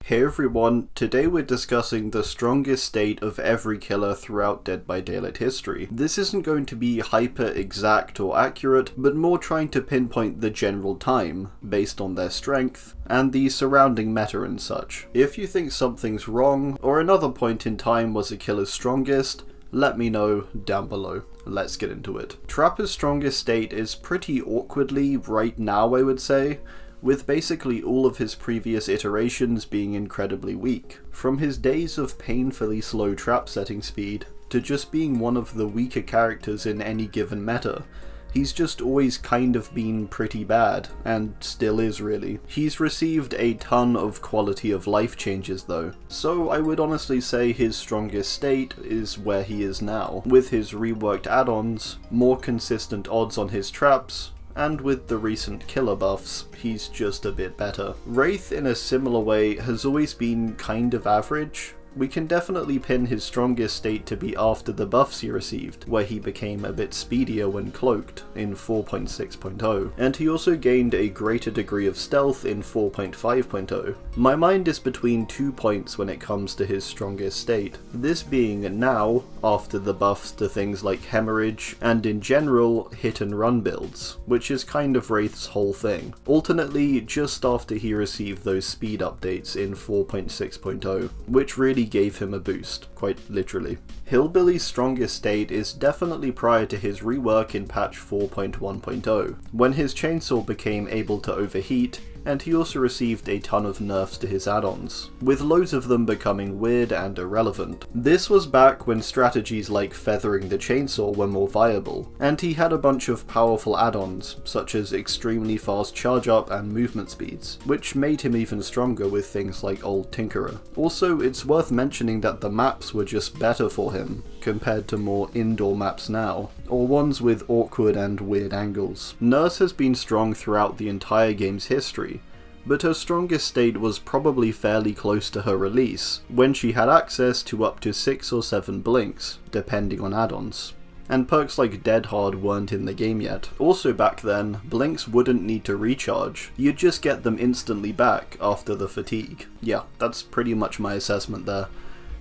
Hey everyone, today we're discussing the strongest state of every killer throughout Dead by Daylight history. This isn't going to be hyper exact or accurate, but more trying to pinpoint the general time, based on their strength, and the surrounding meta and such. If you think something's wrong, or another point in time was a killer's strongest, let me know down below. Let's get into it. Trapper's strongest state is pretty awkwardly right now, I would say, with basically all of his previous iterations being incredibly weak. From his days of painfully slow trap setting speed, to just being one of the weaker characters in any given meta, he's just always kind of been pretty bad, and still is really. He's received a ton of quality of life changes though, so I would honestly say his strongest state is where he is now, with his reworked add-ons, more consistent odds on his traps, and with the recent killer buffs, he's just a bit better. Wraith in a similar way has always been kind of average. We can definitely pin his strongest state to be after the buffs he received, where he became a bit speedier when cloaked in 4.6.0, and he also gained a greater degree of stealth in 4.5.0. My mind is between 2 points when it comes to his strongest state, this being now after the buffs to things like hemorrhage, and in general hit and run builds, which is kind of Wraith's whole thing. Alternately, just after he received those speed updates in 4.6.0, which really gave him a boost, quite literally. Hillbilly's strongest state is definitely prior to his rework in patch 4.1.0, when his chainsaw became able to overheat, and he also received a ton of nerfs to his add-ons, with loads of them becoming weird and irrelevant. This was back when strategies like feathering the chainsaw were more viable, and he had a bunch of powerful add-ons, such as extremely fast charge up and movement speeds, which made him even stronger with things like Old Tinkerer. Also, it's worth mentioning that the maps were just better for him, compared to more indoor maps now, or ones with awkward and weird angles. Nurse has been strong throughout the entire game's history, but her strongest state was probably fairly close to her release, when she had access to up to 6 or 7 blinks, depending on add-ons. And perks like Dead Hard weren't in the game yet. Also back then, blinks wouldn't need to recharge, you'd just get them instantly back after the fatigue. Yeah, that's pretty much my assessment there.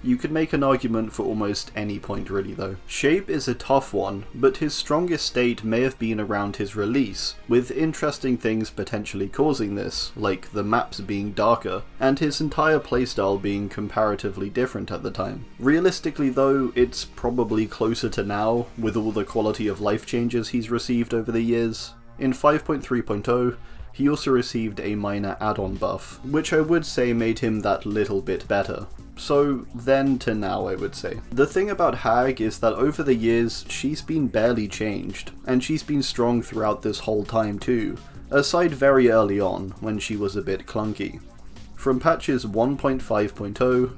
You could make an argument for almost any point really though. Shape is a tough one, but his strongest state may have been around his release, with interesting things potentially causing this, like the maps being darker, and his entire playstyle being comparatively different at the time. Realistically though, it's probably closer to now, with all the quality of life changes he's received over the years. In 5.3.0, he also received a minor add-on buff, which I would say made him that little bit better. So then to now, I would say. The thing about Hag is that over the years, she's been barely changed, and she's been strong throughout this whole time too, aside very early on, when she was a bit clunky. From patches 1.5.0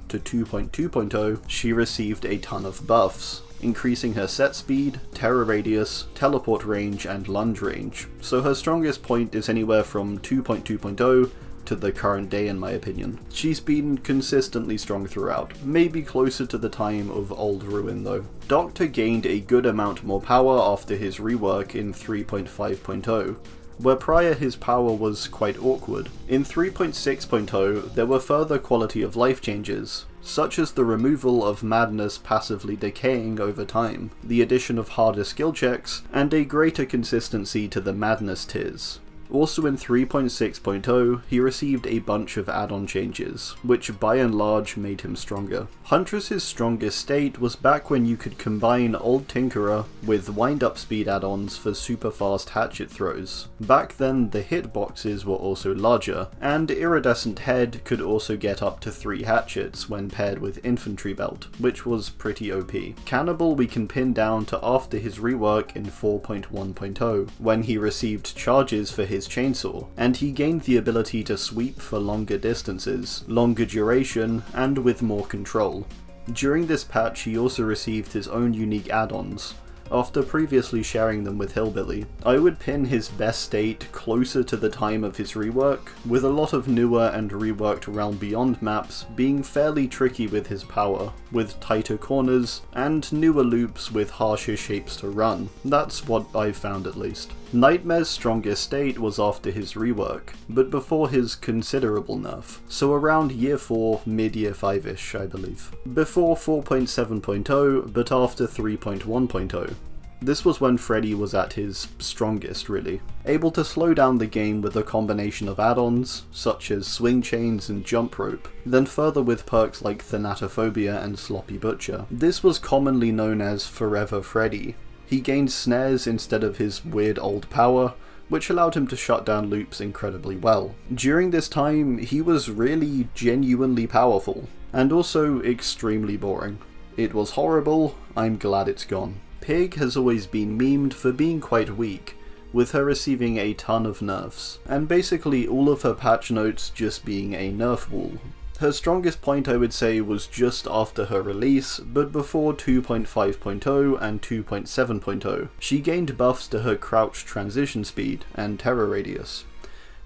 to 2.2.0, she received a ton of buffs, increasing her set speed, terror radius, teleport range, and lunge range, so her strongest point is anywhere from 2.2.0 to the current day in my opinion. She's been consistently strong throughout, maybe closer to the time of Old Ruin though. Doctor gained a good amount more power after his rework in 3.5.0, where prior his power was quite awkward. In 3.6.0 there were further quality of life changes, such as the removal of Madness passively decaying over time, the addition of harder skill checks, and a greater consistency to the Madness tiers. Also in 3.6.0, he received a bunch of add-on changes, which by and large made him stronger. Huntress's strongest state was back when you could combine Old Tinkerer with wind-up speed add-ons for super fast hatchet throws. Back then the hitboxes were also larger, and Iridescent Head could also get up to 3 hatchets when paired with Infantry Belt, which was pretty OP. Cannibal we can pin down to after his rework in 4.1.0, when he received charges for his chainsaw, and he gained the ability to sweep for longer distances, longer duration, and with more control. During this patch he also received his own unique add-ons, after previously sharing them with Hillbilly. I would pin his best state closer to the time of his rework, with a lot of newer and reworked Realm Beyond maps being fairly tricky with his power, with tighter corners, and newer loops with harsher shapes to run. That's what I've found at least. Nightmare's strongest state was after his rework, but before his considerable nerf, so around year 4, mid-year 5-ish I believe. Before 4.7.0, but after 3.1.0. This was when Freddy was at his strongest really, able to slow down the game with a combination of add-ons, such as swing chains and jump rope, then further with perks like Thanatophobia and Sloppy Butcher. This was commonly known as Forever Freddy. He gained snares instead of his weird old power, which allowed him to shut down loops incredibly well. During this time, he was really genuinely powerful, and also extremely boring. It was horrible, I'm glad it's gone. Pig has always been memed for being quite weak, with her receiving a ton of nerfs, and basically all of her patch notes just being a nerf wall. Her strongest point I would say was just after her release, but before 2.5.0 and 2.7.0. She gained buffs to her crouch transition speed and terror radius.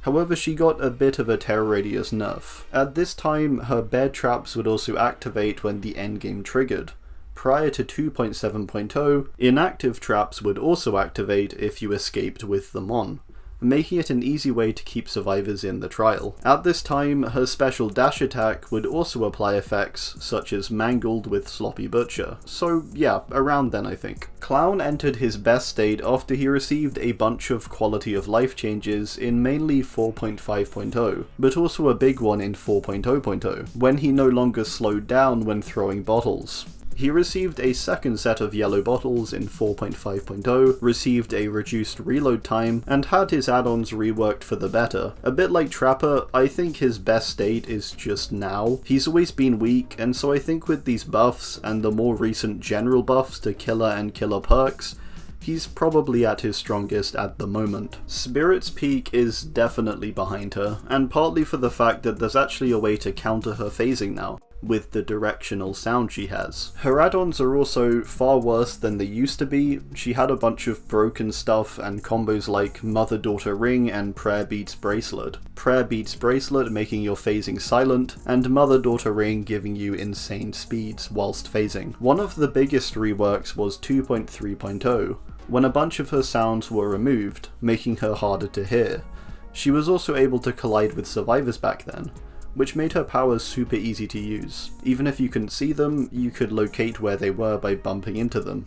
However, she got a bit of a terror radius nerf. At this time, her bear traps would also activate when the endgame triggered. Prior to 2.7.0, inactive traps would also activate if you escaped with them on, making it an easy way to keep survivors in the trial. At this time, her special dash attack would also apply effects such as Mangled with Sloppy Butcher, so yeah, around then I think. Clown entered his best state after he received a bunch of quality of life changes in mainly 4.5.0, but also a big one in 4.0.0, when he no longer slowed down when throwing bottles. He received a second set of yellow bottles in 4.5.0, received a reduced reload time, and had his add-ons reworked for the better. A bit like Trapper, I think his best state is just now. He's always been weak, and so I think with these buffs, and the more recent general buffs to killer and killer perks, he's probably at his strongest at the moment. Spirit's peak is definitely behind her, and partly for the fact that there's actually a way to counter her phasing now, with the directional sound she has. Her add-ons are also far worse than they used to be. She had a bunch of broken stuff and combos like Mother-Daughter Ring and Prayer Beats Bracelet. Prayer Beats Bracelet making your phasing silent, and Mother-Daughter Ring giving you insane speeds whilst phasing. One of the biggest reworks was 2.3.0, when a bunch of her sounds were removed, making her harder to hear. She was also able to collide with survivors back then, which made her powers super easy to use. Even if you couldn't see them, you could locate where they were by bumping into them.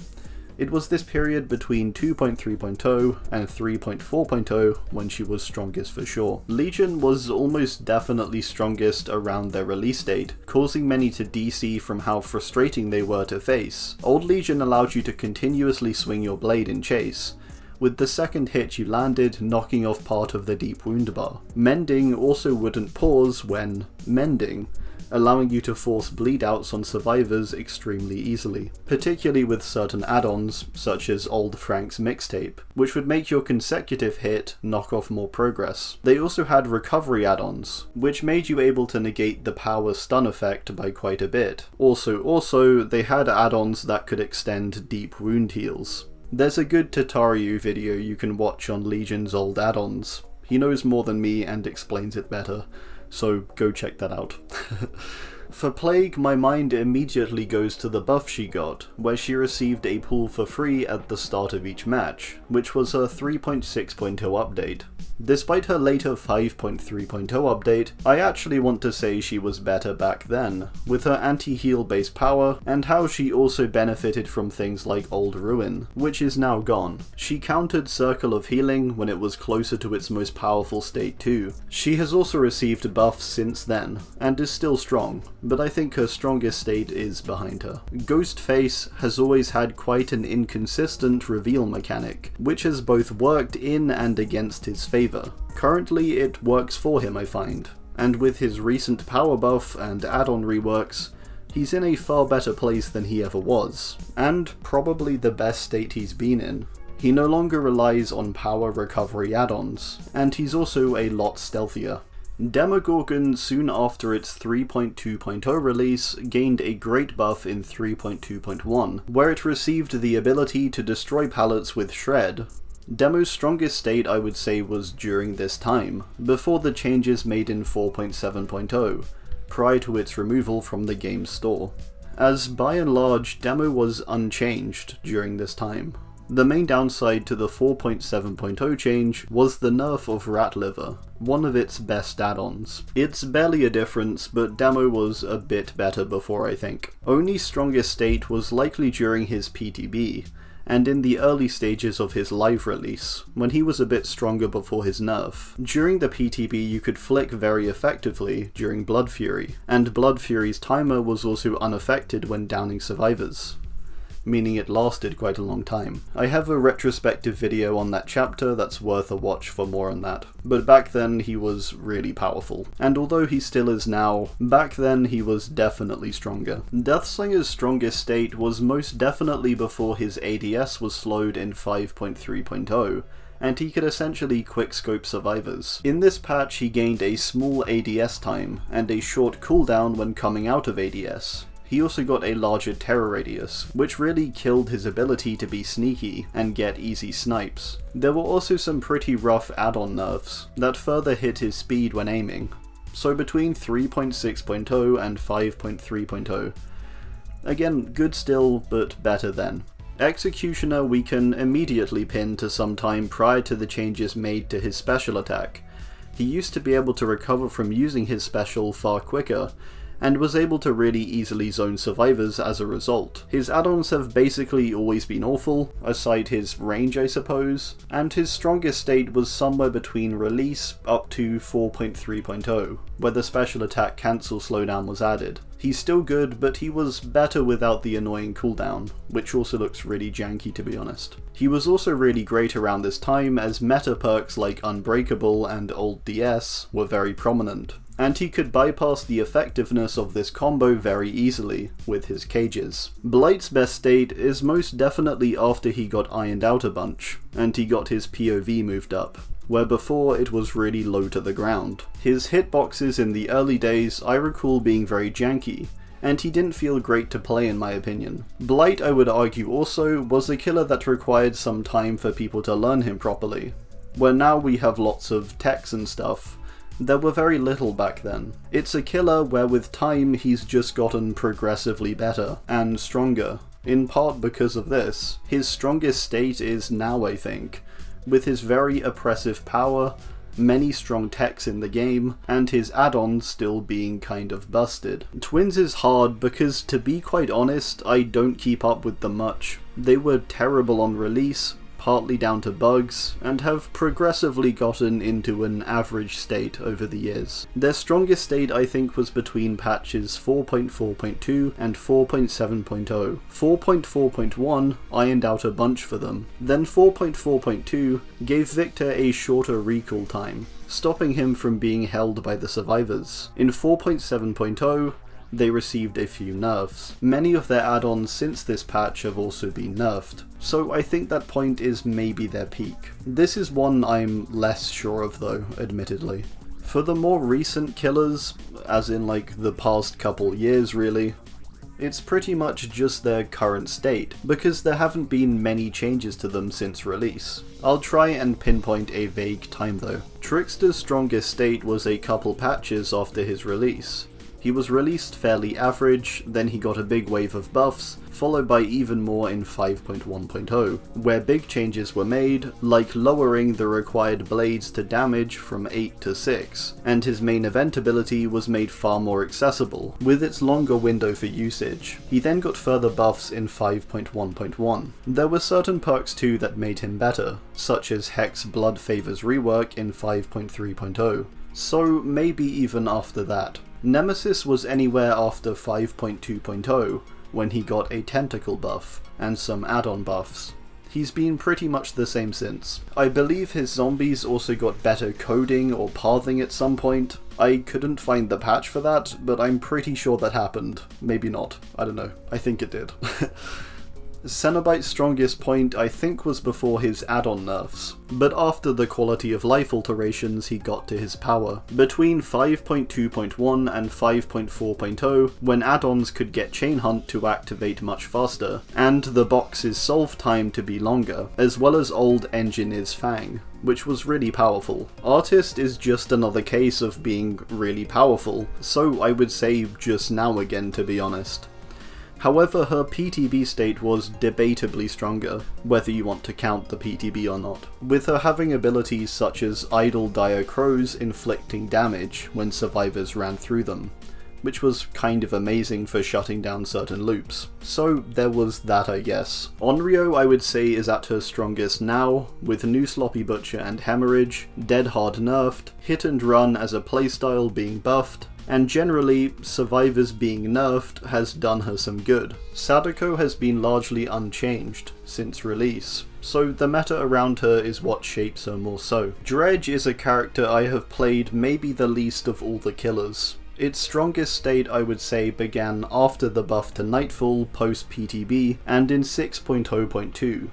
It was this period between 2.3.0 and 3.4.0 when she was strongest for sure. Legion was almost definitely strongest around their release date, causing many to DC from how frustrating they were to face. Old Legion allowed you to continuously swing your blade in chase, with the second hit you landed knocking off part of the deep wound bar. Mending also wouldn't pause when mending, allowing you to force bleed outs on survivors extremely easily, particularly with certain add-ons such as Old Frank's Mixtape, which would make your consecutive hit knock off more progress. They also had recovery add-ons, which made you able to negate the power stun effect by quite a bit. Also, they had add-ons that could extend deep wound heals. There's a good Tataru video you can watch on Legion's old add-ons. He knows more than me and explains it better, so go check that out. For Plague, my mind immediately goes to the buff she got, where she received a pool for free at the start of each match, which was her 3.6.0 update. Despite her later 5.3.0 update, I actually want to say she was better back then, with her anti-heal based power, and how she also benefited from things like Old Ruin, which is now gone. She countered Circle of Healing when it was closer to its most powerful state too. She has also received buffs since then, and is still strong, but I think her strongest state is behind her. Ghostface has always had quite an inconsistent reveal mechanic, which has both worked in and against his favour. Currently it works for him, I find, and with his recent power buff and add-on reworks, he's in a far better place than he ever was, and probably the best state he's been in. He no longer relies on power recovery add-ons, and he's also a lot stealthier. Demogorgon, soon after its 3.2.0 release, gained a great buff in 3.2.1, where it received the ability to destroy pallets with Shred. Demo's strongest state I would say was during this time, before the changes made in 4.7.0, prior to its removal from the game's store, as by and large Demo was unchanged during this time. The main downside to the 4.7.0 change was the nerf of Rat Liver, one of its best add-ons. It's barely a difference, but Demo was a bit better before, I think. Oni's strongest state was likely during his PTB, and in the early stages of his live release, when he was a bit stronger before his nerf. During the PTB you could flick very effectively during Blood Fury, and Blood Fury's timer was also unaffected when downing survivors, meaning it lasted quite a long time. I have a retrospective video on that chapter that's worth a watch for more on that. But back then he was really powerful. And although he still is now, back then he was definitely stronger. Deathslinger's strongest state was most definitely before his ADS was slowed in 5.3.0, and he could essentially quickscope survivors. In this patch he gained a small ADS time, and a short cooldown when coming out of ADS. He also got a larger terror radius, which really killed his ability to be sneaky and get easy snipes. There were also some pretty rough add-on nerfs that further hit his speed when aiming, so between 3.6.0 and 5.3.0. Again, good still, but better then. Executioner we can immediately pin to some time prior to the changes made to his special attack. He used to be able to recover from using his special far quicker, and was able to really easily zone survivors as a result. His add-ons have basically always been awful, aside his range I suppose, and his strongest state was somewhere between release up to 4.3.0, where the special attack cancel slowdown was added. He's still good, but he was better without the annoying cooldown, which also looks really janky to be honest. He was also really great around this time as meta perks like Unbreakable and Old DS were very prominent, and he could bypass the effectiveness of this combo very easily with his cages. Blight's best state is most definitely after he got ironed out a bunch, and he got his POV moved up, where before it was really low to the ground. His hitboxes in the early days I recall being very janky, and he didn't feel great to play in my opinion. Blight, I would argue also, was a killer that required some time for people to learn him properly, where now we have lots of techs and stuff. There were very little back then. It's a killer where with time he's just gotten progressively better and stronger, in part because of this. His strongest state is now, I think, with his very oppressive power, many strong techs in the game, and his add-ons still being kind of busted. Twins is hard because, to be quite honest, I don't keep up with them much. They were terrible on release, partly down to bugs, and have progressively gotten into an average state over the years. Their strongest state I think was between patches 4.4.2 and 4.7.0. 4.4.1 ironed out a bunch for them, then 4.4.2 gave Victor a shorter recall time, stopping him from being held by the survivors. In 4.7.0 they received a few nerfs. Many of their add-ons since this patch have also been nerfed, so I think that point is maybe their peak. This is one I'm less sure of though, admittedly. For the more recent killers, as in like the past couple years really, it's pretty much just their current state, because there haven't been many changes to them since release. I'll try and pinpoint a vague time though. Trickster's strongest state was a couple patches after his release. He was released fairly average, then he got a big wave of buffs, followed by even more in 5.1.0, where big changes were made, like lowering the required blades to damage from 8 to 6, and his main event ability was made far more accessible, with its longer window for usage. He then got further buffs in 5.1.1. There were certain perks too that made him better, such as Hex Blood Favors rework in 5.3.0, so maybe even after that. Nemesis was anywhere after 5.2.0, when he got a tentacle buff, and some add-on buffs. He's been pretty much the same since. I believe his zombies also got better coding or pathing at some point. I couldn't find the patch for that, but I'm pretty sure that happened. Maybe not. I don't know. I think it did. Cenobite's strongest point I think was before his add-on nerfs, but after the quality of life alterations he got to his power. Between 5.2.1 and 5.4.0, when add-ons could get Chain Hunt to activate much faster, and the box's solve time to be longer, as well as old Engineer's Fang, which was really powerful. Artist is just another case of being really powerful, so I would say just now again to be honest. However, her PTB state was debatably stronger, whether you want to count the PTB or not, with her having abilities such as idle dire crows inflicting damage when survivors ran through them, which was kind of amazing for shutting down certain loops. So there was that, I guess. Onryō, I would say, is at her strongest now, with New Sloppy Butcher and Hemorrhage, Dead Hard nerfed, Hit and Run as a playstyle being buffed, and generally, survivors being nerfed has done her some good. Sadako has been largely unchanged since release, so the meta around her is what shapes her more so. Dredge is a character I have played maybe the least of all the killers. Its strongest state, I would say, began after the buff to Nightfall post PTB and in 6.0.2.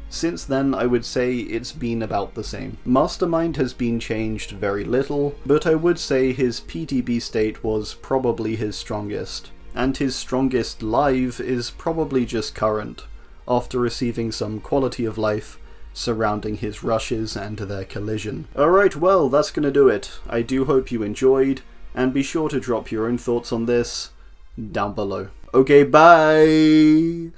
Since then, I would say it's been about the same. Mastermind has been changed very little, but I would say his PTB state was probably his strongest, and his strongest live is probably just current, after receiving some quality of life surrounding his rushes and their collision. Alright, well, that's gonna do it. I do hope you enjoyed, and be sure to drop your own thoughts on this down below. Okay, bye!